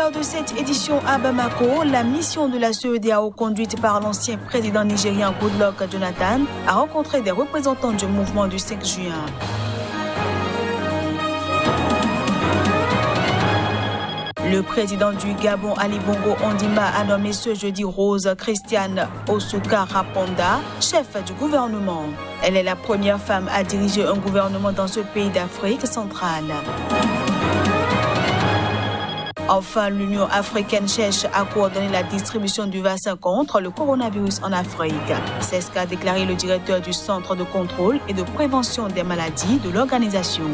sommaire de cette édition à Bamako, la mission de la CEDEAO conduite par l'ancien président nigérien Goodluck Jonathan a rencontré des représentants du mouvement du 5 juin. Le président du Gabon, Ali Bongo Ondimba, a nommé ce jeudi Rose Christiane Osuka Raponda, chef du gouvernement. Elle est la première femme à diriger un gouvernement dans ce pays d'Afrique centrale. Enfin, l'Union africaine cherche à coordonner la distribution du vaccin contre le coronavirus en Afrique. C'est ce qu'a déclaré le directeur du Centre de contrôle et de prévention des maladies de l'organisation.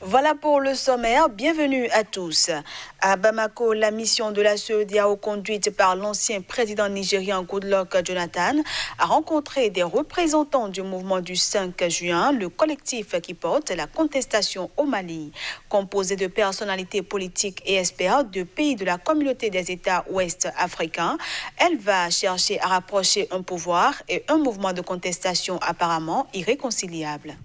Voilà pour le sommaire. Bienvenue à tous. À Bamako, la mission de la CEDEAO conduite par l'ancien président nigérien Goodluck Jonathan a rencontré des représentants du mouvement du 5 juin, le collectif qui porte la contestation au Mali. Composé de personnalités politiques et experts de pays de la communauté des États ouest africains, elle va chercher à rapprocher un pouvoir et un mouvement de contestation apparemment irréconciliables.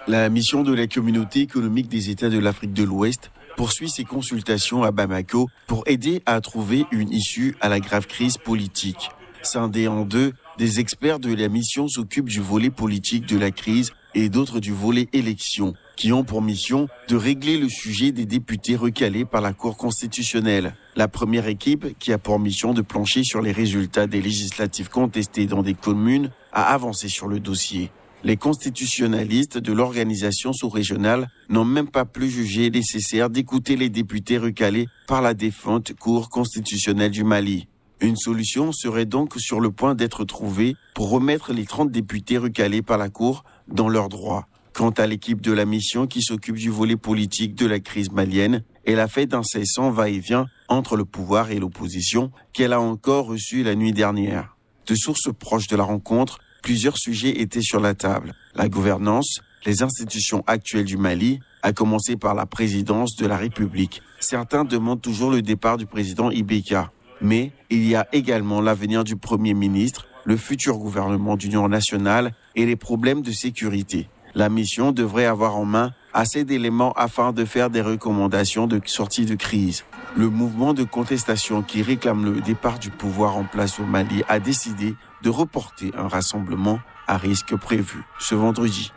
La mission de la communauté économique des États de l'Afrique de l'Ouest poursuit ses consultations à Bamako pour aider à trouver une issue à la grave crise politique. Scindés en deux, des experts de la mission s'occupent du volet politique de la crise et d'autres du volet élection, qui ont pour mission de régler le sujet des députés recalés par la Cour constitutionnelle. La première équipe, qui a pour mission de plancher sur les résultats des législatives contestées dans des communes, a avancé sur le dossier. Les constitutionnalistes de l'organisation sous-régionale n'ont même pas plus jugé nécessaire d'écouter les députés recalés par la défunte Cour constitutionnelle du Mali. Une solution serait donc sur le point d'être trouvée pour remettre les 30 députés recalés par la Cour dans leurs droits. Quant à l'équipe de la mission qui s'occupe du volet politique de la crise malienne, elle a fait d'incessants va-et-vient entre le pouvoir et l'opposition qu'elle a encore reçu la nuit dernière. De sources proches de la rencontre, plusieurs sujets étaient sur la table. La gouvernance, les institutions actuelles du Mali, à commencer par la présidence de la République. Certains demandent toujours le départ du président Ibeka. Mais il y a également l'avenir du Premier ministre, le futur gouvernement d'union nationale et les problèmes de sécurité. La mission devrait avoir en main assez d'éléments afin de faire des recommandations de sortie de crise. Le mouvement de contestation qui réclame le départ du pouvoir en place au Mali a décidé de reporter un rassemblement à risque prévu ce vendredi.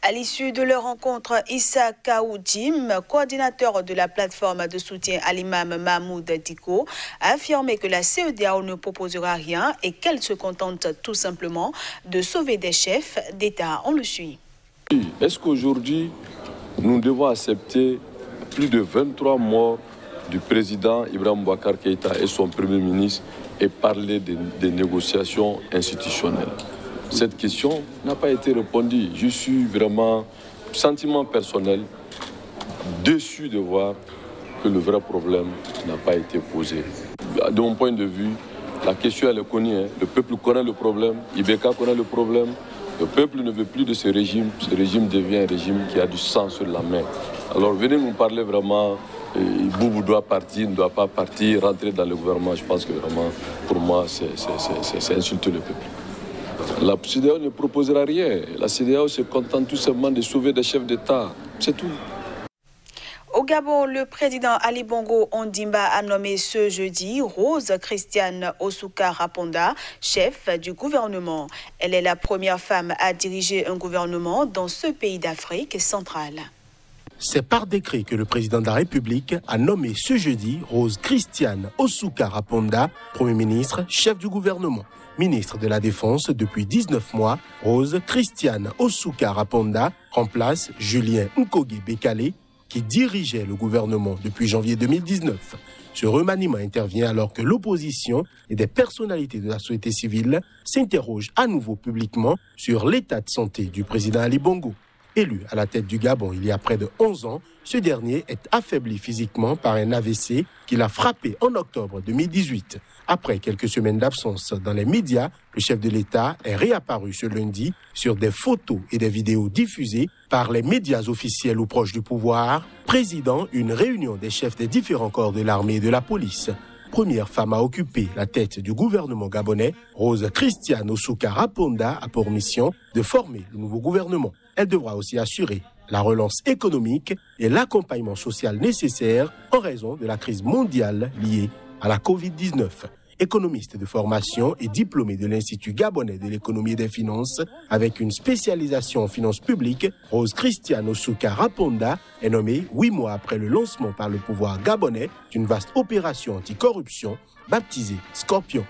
À l'issue de leur rencontre, Issa Kaoudjim, coordinateur de la plateforme de soutien à l'imam Mahmoud Diko, a affirmé que la CEDEAO ne proposera rien et qu'elle se contente tout simplement de sauver des chefs d'État. On le suit. Est-ce qu'aujourd'hui, nous devons accepter plus de 23 morts du président Ibrahim Boubacar Keïta et son premier ministre et parler des négociations institutionnelles? Cette question n'a pas été répondue. Je suis vraiment, sentiment personnel, déçu de voir que le vrai problème n'a pas été posé. De mon point de vue, la question elle est connue. Le peuple connaît le problème, Ibeka connaît le problème. Le peuple ne veut plus de ce régime. Ce régime devient un régime qui a du sang sur la main. Alors venez nous parler vraiment, Boubou doit partir, ne doit pas partir, rentrer dans le gouvernement. Je pense que vraiment, pour moi, c'est insulter le peuple. La CEDEAO ne proposera rien. La CEDEAO se contente tout simplement de sauver des chefs d'État. C'est tout. Au Gabon, le président Ali Bongo Ondimba a nommé ce jeudi Rose Christiane Osuka Raponda, chef du gouvernement. Elle est la première femme à diriger un gouvernement dans ce pays d'Afrique centrale. C'est par décret que le président de la République a nommé ce jeudi Rose Christiane Osuka Raponda, Premier ministre, chef du gouvernement. Ministre de la Défense depuis 19 mois, Rose Christiane Osuka Raponda remplace Julien Nkogi Bekale, qui dirigeait le gouvernement depuis janvier 2019. Ce remaniement intervient alors que l'opposition et des personnalités de la société civile s'interrogent à nouveau publiquement sur l'état de santé du président Ali Bongo. Élu à la tête du Gabon il y a près de 11 ans, ce dernier est affaibli physiquement par un AVC qui l'a frappé en octobre 2018. Après quelques semaines d'absence dans les médias, le chef de l'État est réapparu ce lundi sur des photos et des vidéos diffusées par les médias officiels ou proches du pouvoir, présidant une réunion des chefs des différents corps de l'armée et de la police. Première femme à occuper la tête du gouvernement gabonais, Rose Christiane Osuka Raponda a pour mission de former le nouveau gouvernement. Elle devra aussi assurer la relance économique et l'accompagnement social nécessaire en raison de la crise mondiale liée à la Covid-19. Économiste de formation et diplômée de l'Institut gabonais de l'économie et des finances, avec une spécialisation en finances publiques, Rose Christiane Osouka Raponda est nommée 8 mois après le lancement par le pouvoir gabonais d'une vaste opération anticorruption baptisée Scorpion.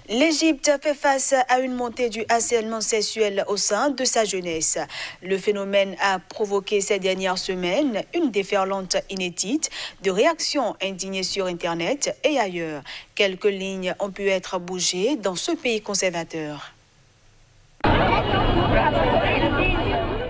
L'Égypte fait face à une montée du harcèlement sexuel au sein de sa jeunesse. Le phénomène a provoqué ces dernières semaines une déferlante inédite de réactions indignées sur Internet et ailleurs. Quelques lignes ont pu être bougées dans ce pays conservateur.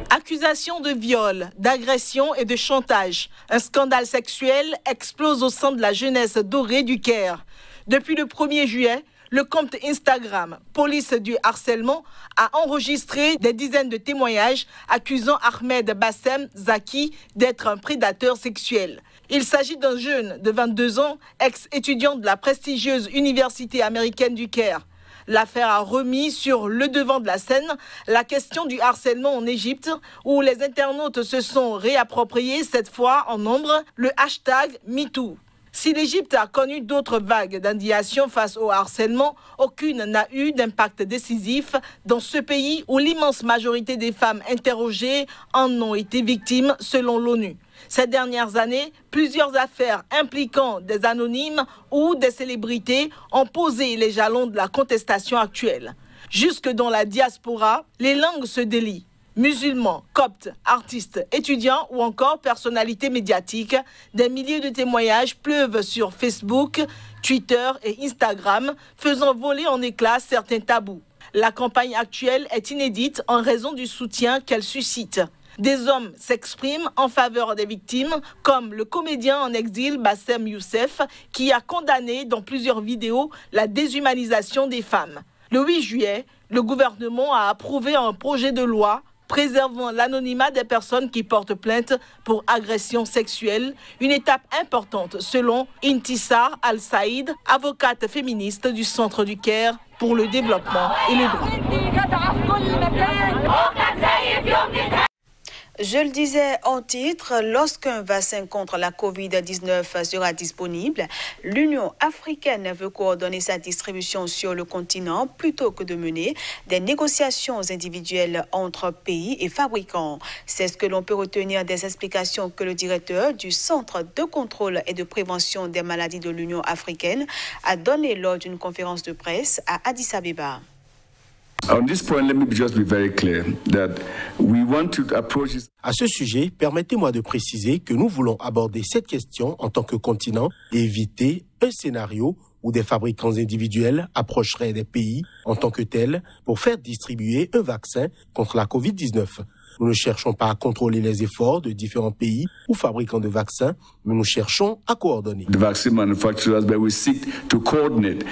Accusations de viol, d'agression et de chantage. Un scandale sexuel explose au sein de la jeunesse dorée du Caire. Depuis le 1er juillet, le compte Instagram Police du harcèlement a enregistré des dizaines de témoignages accusant Ahmed Bassem Zaki d'être un prédateur sexuel. Il s'agit d'un jeune de 22 ans, ex-étudiant de la prestigieuse université américaine du Caire. L'affaire a remis sur le devant de la scène la question du harcèlement en Égypte, où les internautes se sont réappropriés cette fois en nombre le hashtag MeToo. Si l'Égypte a connu d'autres vagues d'indignation face au harcèlement, aucune n'a eu d'impact décisif dans ce pays où l'immense majorité des femmes interrogées en ont été victimes selon l'ONU. Ces dernières années, plusieurs affaires impliquant des anonymes ou des célébrités ont posé les jalons de la contestation actuelle. Jusque dans la diaspora, les langues se délient. Musulmans, coptes, artistes, étudiants ou encore personnalités médiatiques, des milliers de témoignages pleuvent sur Facebook, Twitter et Instagram, faisant voler en éclats certains tabous. La campagne actuelle est inédite en raison du soutien qu'elle suscite. Des hommes s'expriment en faveur des victimes, comme le comédien en exil Bassem Youssef, qui a condamné dans plusieurs vidéos la déshumanisation des femmes. Le 8 juillet, le gouvernement a approuvé un projet de loi préservant l'anonymat des personnes qui portent plainte pour agression sexuelle, une étape importante selon Intissar Al-Saïd, avocate féministe du Centre du Caire pour le développement et le droit. Je le disais en titre, lorsqu'un vaccin contre la Covid-19 sera disponible, l'Union africaine veut coordonner sa distribution sur le continent plutôt que de mener des négociations individuelles entre pays et fabricants. C'est ce que l'on peut retenir des explications que le directeur du Centre de contrôle et de prévention des maladies de l'Union africaine a donné lors d'une conférence de presse à Addis Abeba. À ce sujet, permettez-moi de préciser que nous voulons aborder cette question en tant que continent et éviter un scénario où des fabricants individuels approcheraient des pays en tant que tels pour faire distribuer un vaccin contre la Covid-19. Nous ne cherchons pas à contrôler les efforts de différents pays ou fabricants de vaccins, mais nous cherchons à coordonner. The vaccine manufacturers, but we seek to coordinate.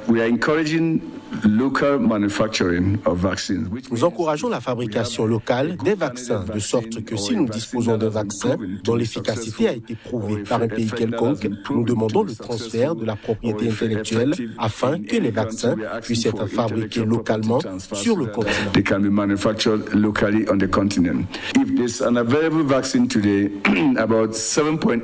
We are encouraging local manufacturing of vaccines. Nous encourageons la fabrication locale des vaccins, de sorte que si nous disposons d'un vaccin dont l'efficacité a été prouvée par un pays quelconque, nous demandons le transfert de la propriété intellectuelle afin que les vaccins puissent être fabriqués localement sur le continent. They can be manufactured locally on the continent. If there's an available vaccine today, about 7.8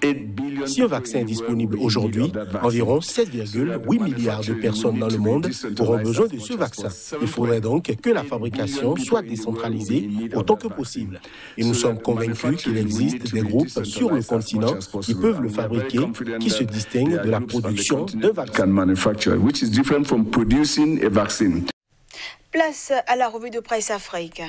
billion. Si un vaccin est disponible aujourd'hui, environ 7,8 milliards de personnes dans le monde auront besoin de ce vaccin. Il faudrait donc que la fabrication soit décentralisée autant que possible. Et nous sommes convaincus qu'il existe des groupes sur le continent qui peuvent le fabriquer, qui se distinguent de la production d'un vaccin. Place à la revue de presse Afrique.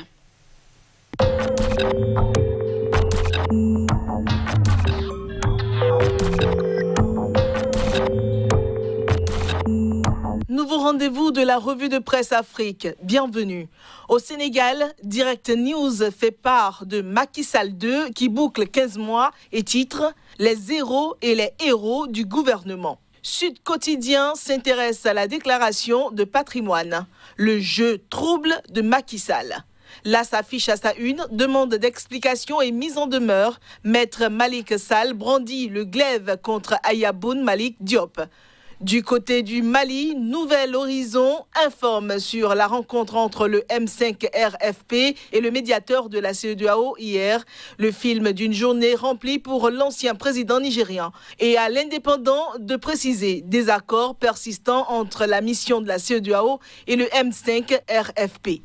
Nouveau rendez-vous de la revue de presse Afrique. Bienvenue. Au Sénégal, Direct News fait part de Macky Sall 2 qui boucle 15 mois et titre « Les zéros et les héros du gouvernement ». Sud Quotidien s'intéresse à la déclaration de patrimoine, le jeu trouble de Macky Sall. Là s'affiche à sa une, demande d'explication et mise en demeure. Maître Malick Sall brandit le glaive contre Ayaboun Malik Diop. Du côté du Mali, Nouvel Horizon informe sur la rencontre entre le M5 RFP et le médiateur de la CEDEAO hier. Le film d'une journée remplie pour l'ancien président nigérian. Et à l'Indépendant de préciser des accords persistants entre la mission de la CEDEAO et le M5 RFP.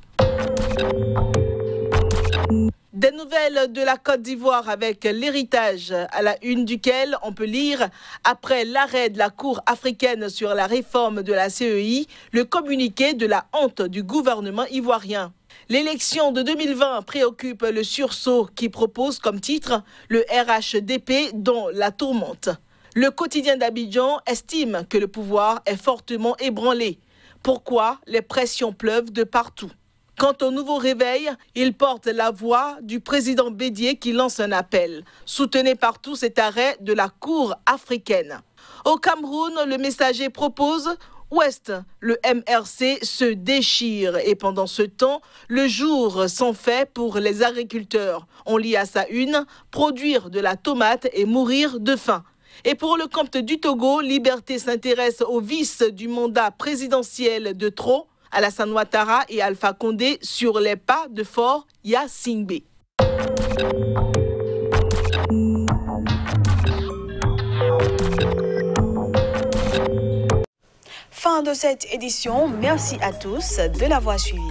Des nouvelles de la Côte d'Ivoire avec l'héritage à la une duquel on peut lire « Après l'arrêt de la Cour africaine sur la réforme de la CEI, le communiqué de la honte du gouvernement ivoirien ». L'élection de 2020 préoccupe le sursaut qui propose comme titre le RHDP dont la tourmente. Le quotidien d'Abidjan estime que le pouvoir est fortement ébranlé. Pourquoi les pressions pleuvent de partout? Quant au nouveau réveil, il porte la voix du président Bédié qui lance un appel. Soutenez partout cet arrêt de la Cour africaine. Au Cameroun, le messager propose Ouest, le MRC se déchire et pendant ce temps, le jour s'en fait pour les agriculteurs. On lit à sa une, produire de la tomate et mourir de faim. Et pour le compte du Togo, Liberté s'intéresse aux vices du mandat présidentiel de trop. Alassane Ouattara et Alpha Condé sur les pas de Fort Yacingbe. Fin de cette édition. Merci à tous de l'avoir suivi.